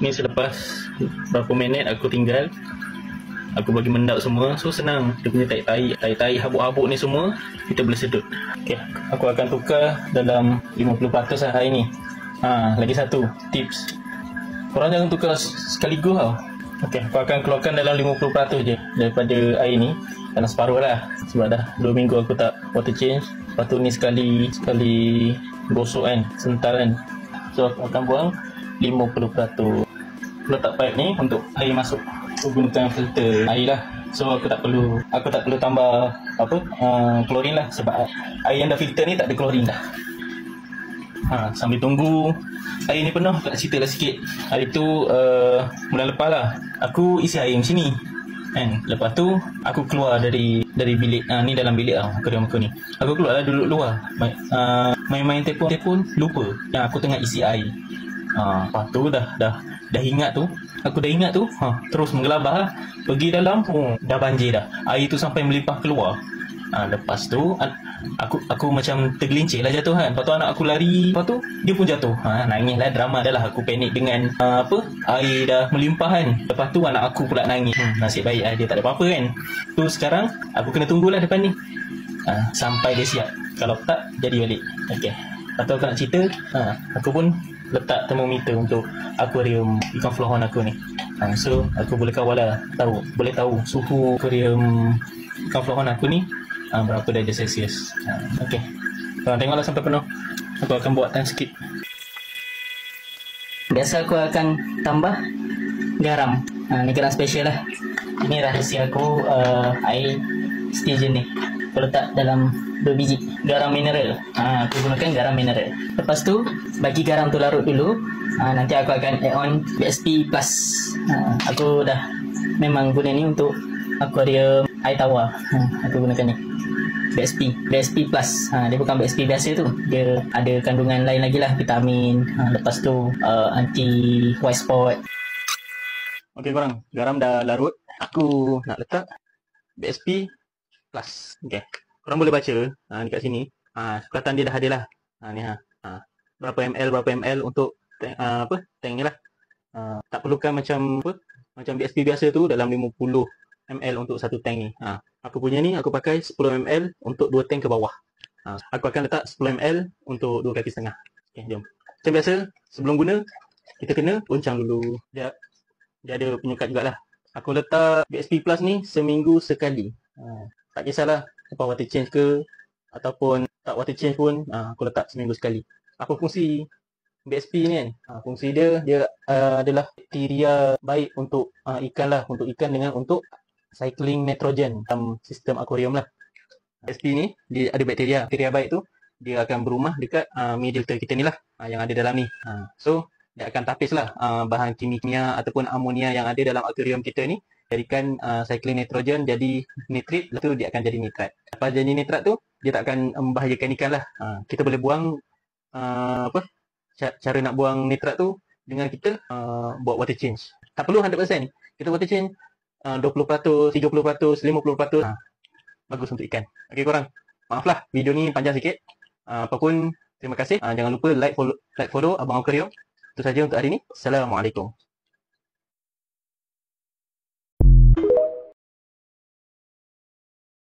Ni selepas berapa minit aku tinggal, aku bagi mendap semua. So senang, dia punya tai-tai habuk-habuk ni semua kita boleh sedut. Okay, aku akan tukar dalam 50% lah hari ni. Lagi satu tips, korang jangan tukar sekaligus tau. Okay, aku akan keluarkan dalam 50% je daripada air ni, dalam separuh lah, sebab dah 2 minggu aku tak water change. Lepas tu ni sekali gosok kan, sental kan. So aku akan buang 50%. Letak pipe ni untuk air masuk. Aku gunakan filter air lah. So aku tak perlu tambah klorin lah, sebab air yang dah filter ni tak ada klorin dah. Sambil tunggu air ni penuh, tak cerita lah sikit. Hari tu bulan lepas lah aku isi air macam ni kan. Lepas tu aku keluar dari bilik, ni dalam bilik akuarium aku ni. Aku keluar lah, duduk luar, main-main telefon, lupa yang aku tengah isi air. Lepas tu dah ingat tu, terus menggelabah lah. Pergi dalam, dah banjir dah. Air tu sampai melimpah keluar. Lepas tu aku macam tergelincir lah jatuh kan. Lepas tu anak aku lari, lepas tu dia pun jatuh. Nangis lah, drama dah lah. Aku panik dengan air dah melimpah kan. Lepas tu anak aku pula nangis. Nasib baik dia tak ada apa-apa kan. Tu sekarang aku kena tunggulah depan ni sampai dia siap. Kalau tak, jadi balik. Okay, lepas tu aku nak cerita, aku pun letak termometer untuk akuarium ikan flohon aku ni. So aku boleh kawal lah, boleh tahu suhu akuarium ikan flohon aku ni berapa darjah Celsius. Okay, korang tengoklah sampai penuh. Aku akan buat time skip. Biasa aku akan tambah garam. Ni garam special lah. Ini rahsia aku, air Stygian ni aku letak dalam 2 biji garam mineral. Aku gunakan garam mineral. Lepas tu bagi garam tu larut dulu. Nanti aku akan add on BSP Plus. Aku dah memang guna ni untuk akuarium air tawar. Aku gunakan ni BSP Plus. Dia bukan BSP biasa tu, dia ada kandungan lain lagi lah, vitamin, lepas tu anti white spot. Okay korang, garam dah larut. Aku nak letak BSP Plus. Okay, korang boleh baca dekat sini. Sukatan dia dah ada lah. Ni berapa ml untuk tank ni lah. Tak perlukan macam BSP biasa tu dalam 50 ml untuk satu tank ni. Aku punya ni aku pakai 10 ml untuk 2 tank ke bawah. Aku akan letak 10 ml untuk 2 kaki setengah. Okay, jom. Macam biasa, sebelum guna kita kena goncang dulu. Dia ada penyekat jugalah. Aku letak BSP Plus ni seminggu sekali. Tak kisahlah lepas water change ke ataupun tak water change pun, aku letak seminggu sekali. Apa fungsi BSP ni kan? Fungsi dia adalah bakteria baik untuk ikan lah, untuk ikan dengan untuk cycling nitrogen dalam sistem akuarium lah. BSP ni dia ada bakteria baik tu, dia akan berumah dekat mediator kita ni lah, yang ada dalam ni. So dia akan tapis lah bahan kimia ataupun amonia yang ada dalam akuarium kita ni, jadikan cycling nitrogen jadi nitrit, lepas tu dia akan jadi nitrat. Lepas jadi nitrat tu, dia tak akan membahayakan ikan lah. Kita boleh buang cara nak buang nitrat tu dengan kita buat water change. Tak perlu 100%. Kita water change 20%, 30%, 50%. Bagus untuk ikan. Okay korang, maaf lah video ni panjang sikit. Apapun, terima kasih. Jangan lupa like, follow Abang Aquarium. Itu saja untuk hari ni. Assalamualaikum.